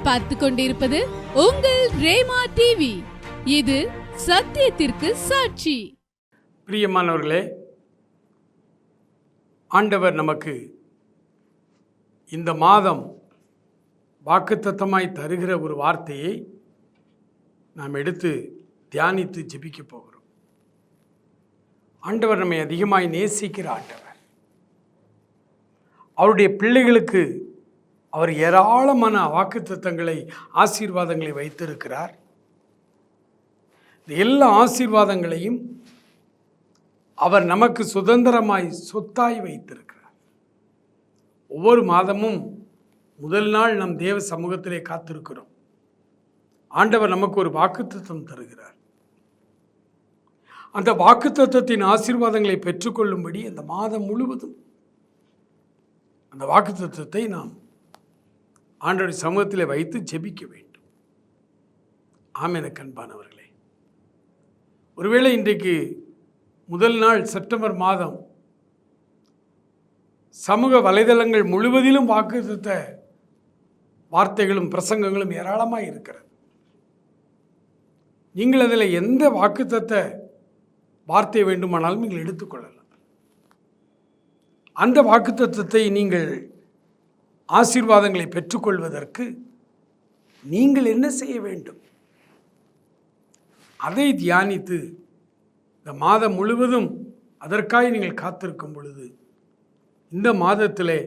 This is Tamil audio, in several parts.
நீங்கள் பார்த்து கொண்டிருப்பது உங்கள் ரேமா டிவி. இது சத்தியத்திற்கு சாட்சி. பிரியமானவர்களே, ஆண்டவர் நமக்கு இந்த மாதம் வாக்குத்தத்தமாய் தருகிற ஒரு வார்த்தையை நாம் எடுத்து தியானித்து ஜெபிக்க போகிறோம். ஆண்டவர் நம்மை அதிகமாய் நேசிக்கிற ஆண்டவர். அவருடைய பிள்ளைகளுக்கு அவர் ஏராளமான வாக்குத்தத்தங்களை, ஆசீர்வாதங்களை வைத்திருக்கிறார். இந்த எல்லா ஆசீர்வாதங்களையும் அவர் நமக்கு சுதந்திரமாய், சொத்தாய் வைத்திருக்கிறார். ஒவ்வொரு மாதமும் முதல் நாள் நம் தேவ சமூகத்திலே காத்திருக்கிறோம். ஆண்டவர் நமக்கு ஒரு வாக்குத்தத்தம் தருகிறார். அந்த வாக்குத்தத்தத்தின் ஆசீர்வாதங்களை பெற்றுக்கொள்ளும்படி அந்த மாதம் முழுவதும் அந்த வாக்குத்தத்தத்தை நாம் ஆண்டவருடைய சமூகத்தில் வைத்து ஜெபிக்க வேண்டும். ஆமென். அன்பானவர்களே, ஒருவேளை இன்றைக்கு முதல் நாள் செப்டம்பர் மாதம் சமூக வலைதளங்கள் முழுவதிலும் வாக்குத்தத்த வார்த்தைகளும் பிரசங்கங்களும் ஏராளமாக இருக்கிறது. நீங்கள் அதில் எந்த வாக்குத்தத்த வார்த்தை வேண்டுமானாலும் நீங்கள் எடுத்துக்கொள்ளலாம். அந்த வாக்குத்தத்தத்தை நீங்கள் ஆசீர்வாதங்களை பெற்றுக்கொள்வதற்கு நீங்கள் என்ன செய்ய வேண்டும்? அதை தியானித்து இந்த மாதம் முழுவதும் அதற்காக நீங்கள் காத்திருக்கும் பொழுது, இந்த மாதத்திலே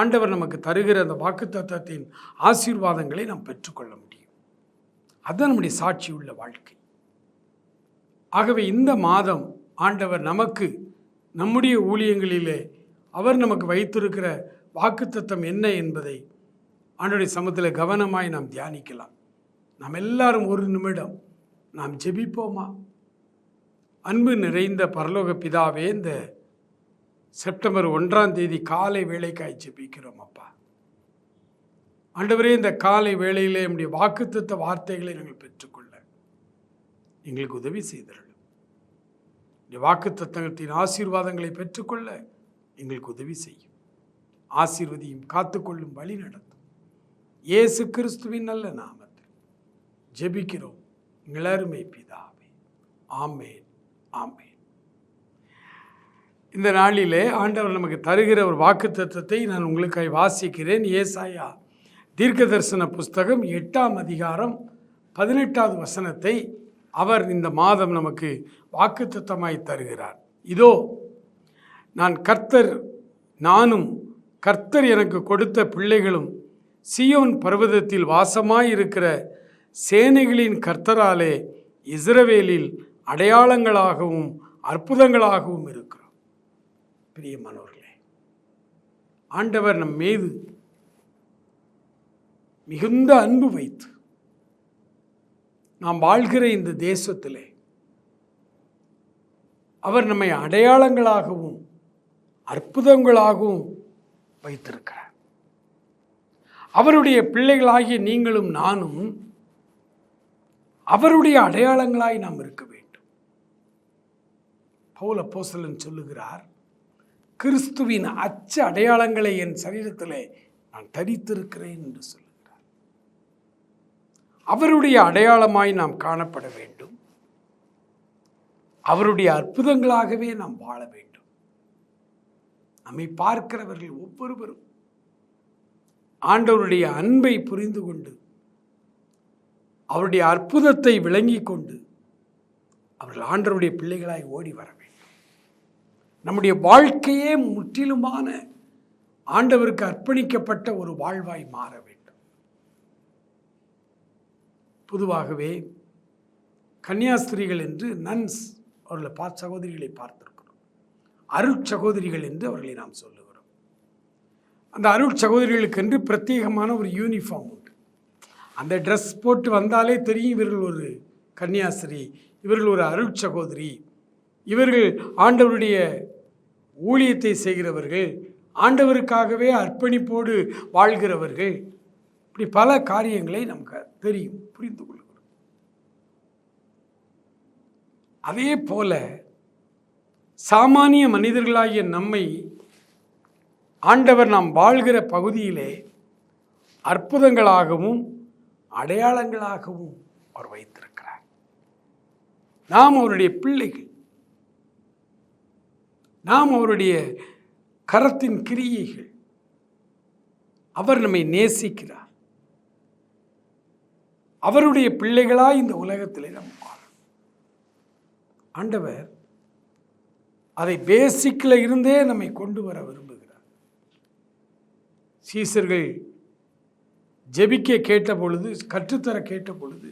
ஆண்டவர் நமக்கு தருகிற அந்த வாக்குத்தத்தத்தின் ஆசீர்வாதங்களை நாம் பெற்றுக்கொள்ள முடியும். அதுதான் நம்முடைய சாட்சி உள்ள வாழ்க்கை. ஆகவே இந்த மாதம் ஆண்டவர் நமக்கு நம்முடைய ஊழியங்களிலே அவர் நமக்கு வைத்திருக்கிற வாக்குத்தத்தம் என்ன என்பதை ஆண்டவருடைய சமூகத்தில் கவனமாய் நாம் தியானிக்கலாம். நாம் எல்லாரும் ஒரு நிமிடம் நாம் ஜெபிப்போமா? அன்பு நிறைந்த பரலோக பிதாவே, இந்த செப்டம்பர் 1 காலை வேளைக்காய் ஜெபிக்கிறோம் அப்பா. ஆண்டவரே, இந்த காலை வேளையிலே நம்முடைய வாக்குத்தத்த வார்த்தைகளை நாங்கள் பெற்றுக்கொள்ள எங்களுக்கு உதவி செய்தருளும். இந்த வாக்குத்தத்தத்தின் ஆசீர்வாதங்களை பெற்றுக்கொள்ள எங்களுக்கு உதவி செய்யும். ஆசீர்வதியும், காத்துக்கொள்ளும், வழி நடத்தும். இயேசு கிறிஸ்துவின் நல்ல நாமத்தில் ஜெபிக்கிறோம் எங்கள் அருமை பிதாவே. ஆமென், ஆமென். இந்த நாளிலே ஆண்டவர் நமக்கு தருகிற ஒரு வாக்குத்தத்தத்தை நான் உங்களுக்காக வாசிக்கிறேன். ஏசாயா தீர்க்க தரிசன புஸ்தகம் 8ஆம் அதிகாரம் 18வது வசனத்தை அவர் இந்த மாதம் நமக்கு வாக்குத்தத்தமாய் தருகிறார். இதோ நான் கர்த்தர், நானும் கர்த்தர் எனக்கு கொடுத்த பிள்ளைகளும் சீயோன் பர்வதத்தில் வாசமாயிருக்கிற சேனைகளின் கர்த்தராலே இஸ்ரவேலில் அடையாளங்களாகவும் அற்புதங்களாகவும் இருக்கிறோம். பிரியமானவர்களே, ஆண்டவர் நம் மீது மிகுந்த அன்பு வைத்து நாம் வாழ்கிற இந்த தேசத்திலே அவர் நம்மை அடையாளங்களாகவும் அற்புதங்களாகவும் வைத்திருக்கிறார். அவருடைய பிள்ளைகளாகிய நீங்களும் நானும் அவருடைய அடையாளங்களாய் நாம் இருக்க வேண்டும். பவுல் அப்போஸ்தலன் சொல்லுகிறார், கிறிஸ்துவின் அச்ச அடையாளங்களை என் சரீரத்திலே நான் தரித்திருக்கிறேன் என்று சொல்லுகிறார். அவருடைய அடையாளமாய் நாம் காணப்பட வேண்டும். அவருடைய அற்புதங்களாகவே நாம் வாழ வேண்டும். நம்மை பார்க்கிறவர்கள் ஒவ்வொருவரும் ஆண்டவருடைய அன்பை புரிந்து கொண்டு, அவருடைய அற்புதத்தை விளங்கி கொண்டு அவர்கள் ஆண்டவருடைய பிள்ளைகளாய் ஓடி வர வேண்டும். நம்முடைய வாழ்க்கையே முற்றிலுமான ஆண்டவருக்கு அர்ப்பணிக்கப்பட்ட ஒரு வாழ்வாய் மாற வேண்டும். பொதுவாகவே கன்னியாஸ்திரிகள் என்று நன்ஸ் அவர்களை சகோதரிகளை பார்த்திருக்கிறோம். அருட்சகோதரிகள் என்று அவர்களை நாம் சொல்லுகிறோம். அந்த அருட்சகோதரிகளுக்கென்று பிரத்யேகமான ஒரு யூனிஃபார்ம் உண்டு. அந்த ட்ரெஸ் போட்டு வந்தாலே தெரியும் இவர்கள் ஒரு கன்னியாஸ்திரி, இவர்கள் ஒரு அருட்சகோதரி, இவர்கள் ஆண்டவருடைய ஊழியத்தை செய்கிறவர்கள், ஆண்டவருக்காகவே அர்ப்பணிப்போடு வாழ்கிறவர்கள். இப்படி பல காரியங்களை நமக்கு தெரியும், புரிந்து கொள்கிறோம். அதே போல சாமானிய மனிதர்களாகிய நம்மை ஆண்டவர் நாம் வாழ்கிற பகுதியிலே அற்புதங்களாகவும் அடையாளங்களாகவும் அவர் வைத்திருக்கிறார். நாம் அவருடைய பிள்ளைகள், நாம் அவருடைய கரத்தின் கிரியைகள். அவர் நம்மை நேசிக்கிறார். அவருடைய பிள்ளைகளாய் இந்த உலகத்திலே நாம் வாழணும். ஆண்டவர் அதை பேசிக்கில் இருந்தே நம்மை கொண்டு வர விரும்புகிறார். சீசர்கள் ஜெபிக்க கேட்ட பொழுது, கற்றுத்தர கேட்ட பொழுது,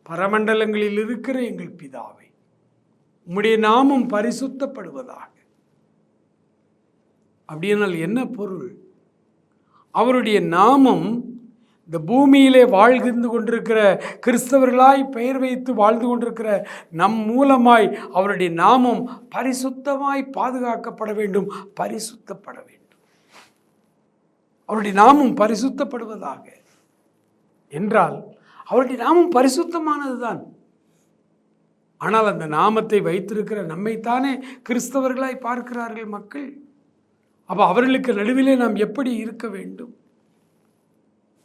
பரமண்டலங்களில் இருக்கிற எங்கள் பிதாவை, உம்முடைய நாமம் பரிசுத்தப்படுவதாக. அப்படியானால் என்ன பொருள்? அவருடைய நாமம் இந்த பூமியிலே வாழ்ந்து கொண்டிருக்கிற கிறிஸ்தவர்களாய் பெயர் வைத்து வாழ்ந்து கொண்டிருக்கிற நம் மூலமாய் அவருடைய நாமம் பரிசுத்தமாய் பாதுகாக்கப்பட வேண்டும், பரிசுத்தப்பட வேண்டும். அவருடைய நாமம் பரிசுத்தப்படுவதாக என்றால் அவருடைய நாமம் பரிசுத்தமானதுதான். ஆனால் அந்த நாமத்தை வைத்திருக்கிற நம்மைத்தானே கிறிஸ்தவர்களாய் பார்க்கிறார்கள் மக்கள். அப்போ அவர்களுக்கு நடுவிலே நாம் எப்படி இருக்க வேண்டும்?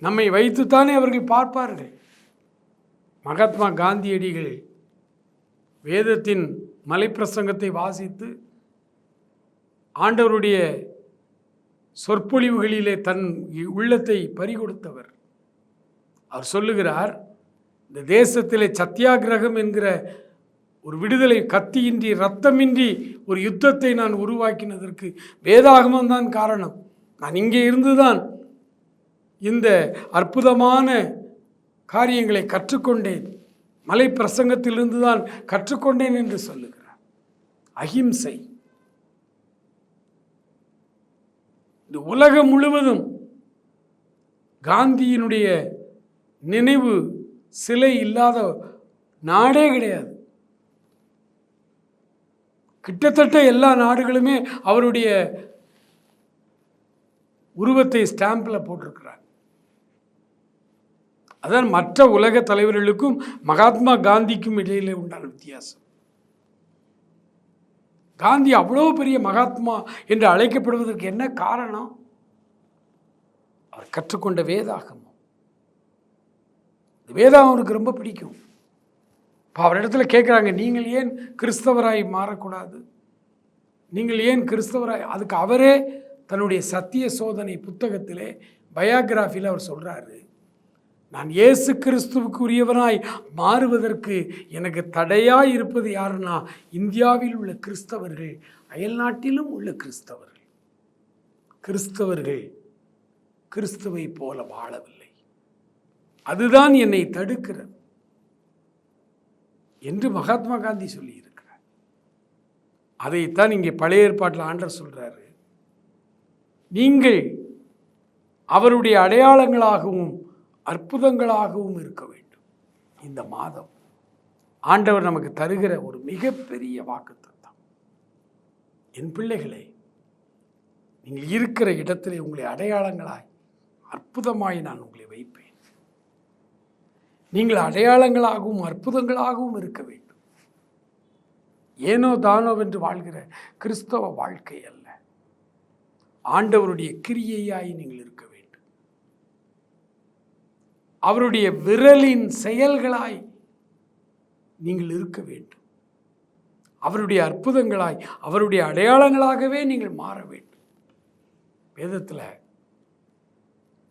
நம்மை வைத்துத்தானே அவர்கள் பார்ப்பார்கள். மகாத்மா காந்தியடிகள் வேதத்தின் மலைப்பிரசங்கத்தை வாசித்து ஆண்டவருடைய சொற்பொழிவுகளிலே தன் உள்ளத்தை பறிகொடுத்தவர். அவர் சொல்லுகிறார், இந்த தேசத்திலே சத்தியாகிரகம் என்கிற ஒரு விடுதலை, கத்தியின்றி இரத்தமின்றி ஒரு யுத்தத்தை நான் உருவாக்கினதற்கு வேதாகமம் தான் காரணம். நான் இங்கே இருந்துதான் இந்த அற்புதமான காரியங்களை கற்றுக்கொண்டேன், மலை பிரசங்கத்திலிருந்து தான் கற்றுக்கொண்டேன் என்று சொல்லுகிறார். அஹிம்சை. இந்த உலகம் முழுவதும் காந்தியினுடைய நினைவு சிலை இல்லாத நாடே கிடையாது. கிட்டத்தட்ட எல்லா நாடுகளுமே அவருடைய உருவத்தை ஸ்டாம்பில் போட்டிருக்கிறார். அதான் மற்ற உலக தலைவர்களுக்கும் மகாத்மா காந்திக்கும் இடையிலே உண்டான வித்தியாசம். காந்தி அவ்வளோ பெரிய மகாத்மா என்று அழைக்கப்படுவதற்கு என்ன காரணம்? அவர் கற்றுக்கொண்ட வேதாகமம். வேதாகம் அவருக்கு ரொம்ப பிடிக்கும். இப்போ அவரிடத்துல கேட்குறாங்க, நீங்கள் ஏன் கிறிஸ்தவராய் மாறக்கூடாது? நீங்கள் ஏன் கிறிஸ்தவராய்? அதுக்கு அவரே தன்னுடைய சத்திய சோதனை புத்தகத்திலே பயோகிராஃபியில் அவர் சொல்கிறாரு, நான் இயேசு கிறிஸ்துவுக்கு உரியவனாய் மாறுவதற்கு எனக்கு தடையாய் இருப்பது யாருன்னா இந்தியாவில் உள்ள கிறிஸ்தவர்கள், அயல்நாட்டிலும் உள்ள கிறிஸ்தவர்கள். கிறிஸ்தவர்கள் கிறிஸ்துவை போல வாழவில்லை, அதுதான் என்னை தடுக்கிறது என்று மகாத்மா காந்தி சொல்லியிருக்கிறார். அதைத்தான் இங்கே பழைய ஏற்பாட்டில் ஆண்டவர் சொல்கிறாரு, நீங்கள் அவருடைய அடையாளங்களாகவும் அற்புதங்களாகவும் இருக்க வேண்டும். இந்த மாதம் ஆண்டவர் நமக்கு தருகிற ஒரு மிகப்பெரிய வாக்குத்தத்தம். என் பிள்ளைகளே, நீங்கள் இருக்கிற இடத்திலே உங்களை அடையாளங்களாய் அற்புதமாய் நான் உங்களை வைப்பேன். நீங்கள் அடையாளங்களாகவும் அற்புதங்களாகவும் இருக்க வேண்டும். ஏனோ தானோ என்று வாழ்கிற கிறிஸ்தவ வாழ்க்கை அல்ல, ஆண்டவருடைய கிரியையாய் நீங்கள் இருக்க வேண்டும். அவருடைய விரலின் செயல்களாய் நீங்கள் இருக்க வேண்டும். அவருடைய அற்புதங்களாய், அவருடைய அடையாளங்களாகவே நீங்கள் மாற வேண்டும். வேதத்தில்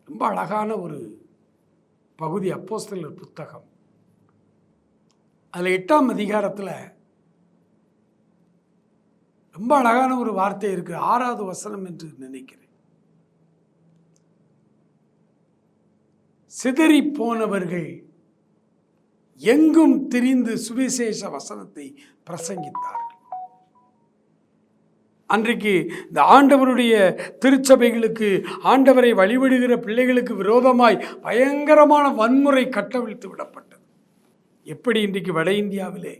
ரொம்ப அழகான ஒரு பகுதி அப்போஸ்தலர் புத்தகம். அதில் 8ஆம் அதிகாரத்தில் ரொம்ப அழகான ஒரு வார்த்தை இருக்கு. 6வது வசனம் என்று நினைக்கிறேன். சிதறி போனவர்கள் எங்கும் திரிந்து சுவிசேஷ வசனத்தை பிரசங்கித்தார்கள். அன்றைக்கு இந்த ஆண்டவருடைய திருச்சபைகளுக்கு, ஆண்டவரை வழிபடுகிற பிள்ளைகளுக்கு விரோதமாய் பயங்கரமான வன்முறை கட்டவிழ்த்து விடப்பட்டது. எப்படி இன்றைக்கு வட இந்தியாவிலே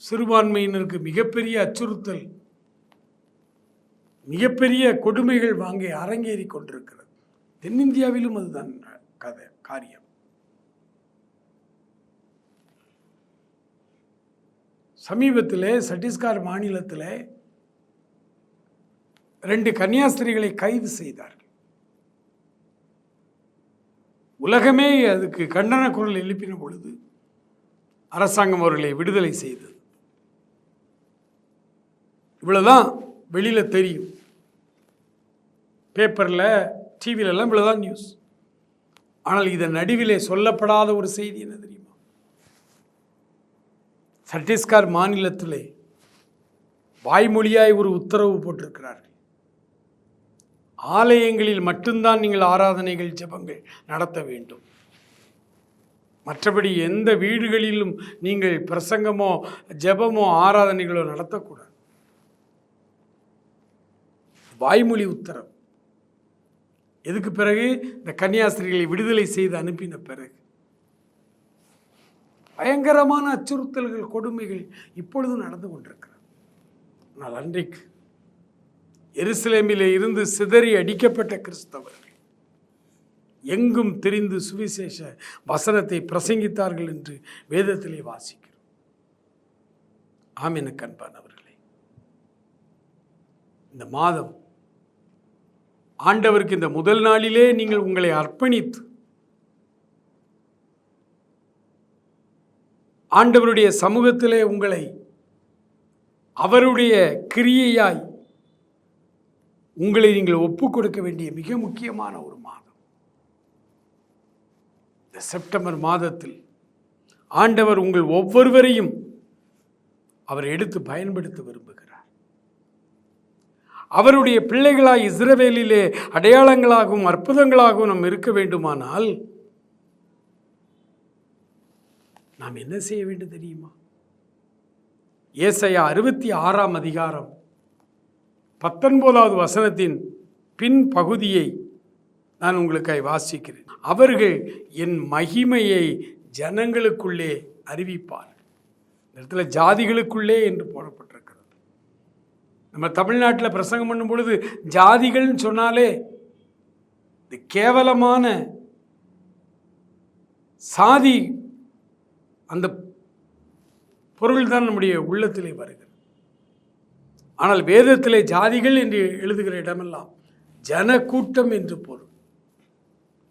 சிறுபான்மையினருக்கு மிகப்பெரிய அச்சுறுத்தல், மிகப்பெரிய கொடுமைகள் வாங்கி அரங்கேறி கொண்டிருக்கிறது. தென்னிந்தியாவிலும் அதுதான் காரியம். சமீபத்தில் சத்தீஸ்கர் மாநிலத்தில் 2 கன்னியாஸ்திரிகளை கைது செய்தார்கள். உலகமே அதுக்கு கண்டன குரல் எழுப்பின பொழுது அரசாங்கம் அவர்களை விடுதலை செய்தது. இவ்வளோதான் வெளியில் தெரியும், பேப்பரில் டிவிலெல்லாம் இவ்வளோதான் நியூஸ். ஆனால் இதன் நடுவிலே சொல்லப்படாத ஒரு செய்தி என்ன தெரியுமா? சத்தீஸ்கர் மாநிலத்திலே வாய்மொழியாய் ஒரு உத்தரவு போட்டிருக்கிறார்கள். ஆலயங்களில் மட்டும்தான் நீங்கள் ஆராதனைகள் ஜெபங்கள் நடத்த வேண்டும். மற்றபடி எந்த வீடுகளிலும் நீங்கள் பிரசங்கமோ ஜெபமோ ஆராதனைகளோ நடத்தக்கூடாது. வாய்மொழி உத்தரவு. எதுக்கு பிறகு? இந்த கன்னியாஸ்திரிகளை விடுதலை செய்து அனுப்பின பிறகு. பயங்கரமான அச்சுறுத்தல்கள், கொடுமைகள் இப்பொழுதும் நடந்து கொண்டிருக்கிறது. ஆனால் அன்றைக்கு எருசலேமிலே இருந்து சிதறி அடிக்கப்பட்ட கிறிஸ்தவர்கள் எங்கும் தெரிந்து சுவிசேஷ வசனத்தை பிரசங்கித்தார்கள் என்று வேதத்திலே வாசிக்கிறோம். ஆமென் அன்பானவர்களே, இந்த மாதம் ஆண்டவருக்கு இந்த முதல் நாளிலே நீங்கள் உங்களை அர்ப்பணித்து ஆண்டவருடைய சமூகத்திலே உங்களை அவருடைய கிரியையாய் உங்களை நீங்கள் ஒப்புக் கொடுக்க வேண்டிய மிக முக்கியமான ஒரு மாதம். இந்த செப்டம்பர் மாதத்தில் ஆண்டவர் உங்கள் ஒவ்வொருவரையும் அவர் எடுத்து பயன்படுத்த விரும்புகிறார். அவருடைய பிள்ளைகளாய் இஸ்ரவேலிலே அடையாளங்களாகவும் அற்புதங்களாகவும் நாம் இருக்க வேண்டுமானால் நாம் என்ன செய்ய வேண்டும் தெரியுமா? ஏசாயா 66 அதிகாரம் 19வது வசனத்தின் பின் பகுதியை நான் உங்களுக்காய் வாசிக்கிறேன். அவர்கள் என் மகிமையை ஜனங்களுக்குள்ளே அறிவிப்பார். இந்த இடத்துல ஜாதிகளுக்குள்ளே என்று போடப்பட்டிருக்கிறது. நம்ம தமிழ்நாட்டில் பிரசங்கம் பண்ணும் பொழுது ஜாதிகள்னு சொன்னாலே இது கேவலமான சாதி, அந்த பொருள் தான் நம்முடைய உள்ளத்திலே வருகிறது. ஆனால் வேதத்திலே ஜாதிகள் என்று எழுதுகிற இடமெல்லாம் ஜன கூட்டம் என்று பொருள்.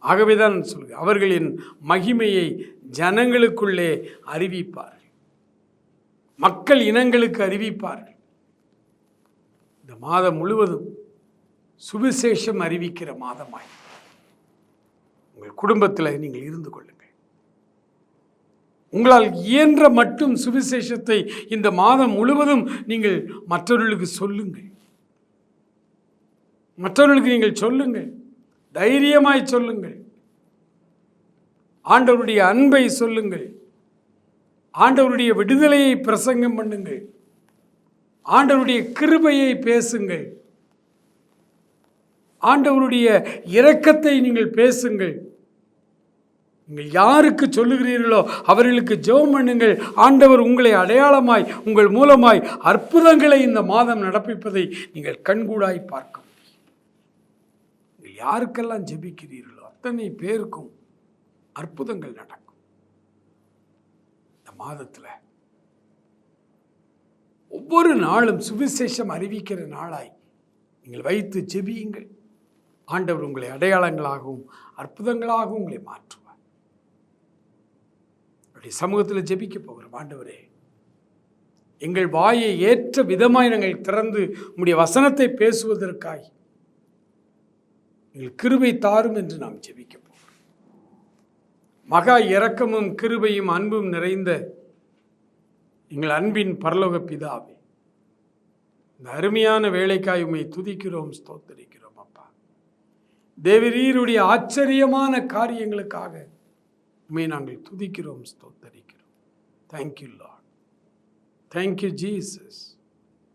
ஆகவே தான் சொல்கிறேன், அவர்கள் என் மகிமையை ஜனங்களுக்குள்ளே அறிவிப்பார்கள், மக்கள் இனங்களுக்கு அறிவிப்பார்கள். இந்த மாதம் முழுவதும் சுவிசேஷம் அறிவிக்கிற மாதமாய் உங்கள் குடும்பத்தில் நீங்கள் இருந்து கொள்ளுங்கள். உங்களால் இயன்ற மட்டும் சுவிசேஷத்தை இந்த மாதம் முழுவதும் நீங்கள் மற்றவர்களுக்கு சொல்லுங்கள். மற்றவர்களுக்கு நீங்கள் சொல்லுங்கள், தைரியமாய் சொல்லுங்கள். ஆண்டவருடைய அன்பை சொல்லுங்கள், ஆண்டவருடைய விடுதலையை பிரசங்கம் பண்ணுங்கள், ஆண்டவருடைய கிருபையை பேசுங்கள், ஆண்டவருடைய இரக்கத்தை நீங்கள் பேசுங்கள். நீங்கள் யாருக்கு சொல்லுகிறீர்களோ அவர்களுக்கு ஜெபம் பண்ணுங்கள். ஆண்டவர் உங்களை அடையாளமாய் உங்கள் மூலமாய் அற்புதங்களை இந்த மாதம் நடப்பிப்பதை நீங்கள் கண்கூடாய் பார்க்க முடியும். நீங்கள் யாருக்கெல்லாம் ஜெபிக்கிறீர்களோ அத்தனை பேருக்கும் அற்புதங்கள் நடக்கும். இந்த மாதத்தில் ஒவ்வொரு நாளும் சுவிசேஷம் அறிவிக்கிற நாளாய் நீங்கள் வைத்து ஜெபியுங்கள். ஆண்டவர் உங்களை அடையாளங்களாகவும் அற்புதங்களாகவும் உங்களை மாற்றுவார். சமூகத்தில் ஜெபிக்க போகிறோம். ஆண்டவரே, எங்கள் வாயை ஏற்ற விதமாய் நாங்கள் திறந்து உம்முடைய வசனத்தை பேசுவதற்காய் எங்கள் கிருபை தாரும் என்று நாம் ஜெபிக்க போகிறோம். மகா இரக்கமும் கிருபையும் அன்பும் நிறைந்த எங்கள் அன்பின் பரலோக பிதாவே, இந்த அருமையான வேலைக்காய் உம்மை துதிக்கிறோம், ஸ்தோத்தரிக்கிறோம். அப்பா, தேவரீருடைய ஆச்சரியமான காரியங்களுக்காக உம்மை நாங்கள் துதிக்கிறோம், ஸ்தோத்தரிக்கிறோம். Thank you Lord, thank you Jesus.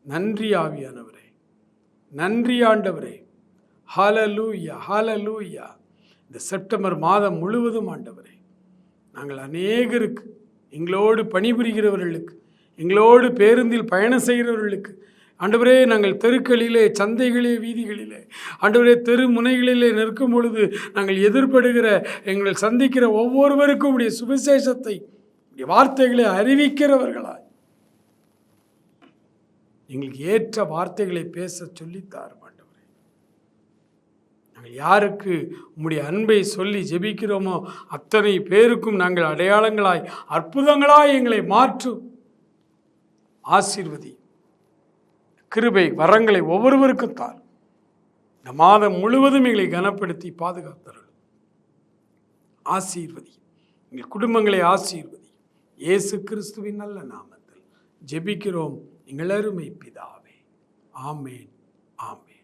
நன்றி ஆவியானவரே, நன்றி ஆண்டவரே. ஹல்லேலூயா, ஹல்லேலூயா. இந்த செப்டம்பர் மாதம் முழுவதும் ஆண்டவரே, நாங்கள் அநேகருக்கு, எங்களோடு பணிபுரிகிறவர்களுக்கு, எங்களோடு பேருந்தில் பயணம் செய்கிறவர்களுக்கு ஆண்டவரே, நாங்கள் தெருக்களிலே, சந்தைகளிலே, வீதிகளிலே, ஆண்டவரே, தெரு முனைகளிலே நிற்கும் பொழுது நாங்கள் எதிர்படுகிற, எங்கள் சந்திக்கிற ஒவ்வொருவருக்கும் உடைய சுவிசேஷத்தை, உடைய வார்த்தைகளை அறிவிக்கிறவர்களாய் எங்களுக்கு ஏற்ற வார்த்தைகளை பேச சொல்லித்தார் ஆண்டவரே. நாங்கள் யாருக்கு உம்முடைய அன்பை சொல்லி ஜெபிக்கிறோமோ அத்தனை பேருக்கும் நாங்கள் அடையாளங்களாய் அற்புதங்களாய் எங்களை மாற்றும். ஆசீர்வதி. கிருபை வரங்களை ஒவ்வொருவருக்கும் தார். இந்த மாதம் முழுவதும் எங்களை கனப்படுத்தி பாதுகாத்தருள். ஆசீர்வதி. எங்கள் குடும்பங்களை ஆசீர்வதி. இயேசு கிறிஸ்துவின் நல்ல நாமத்தில் ஜெபிக்கிறோம் எங்கள் அருமை பிதாவே. ஆமேன். ஆமேன்.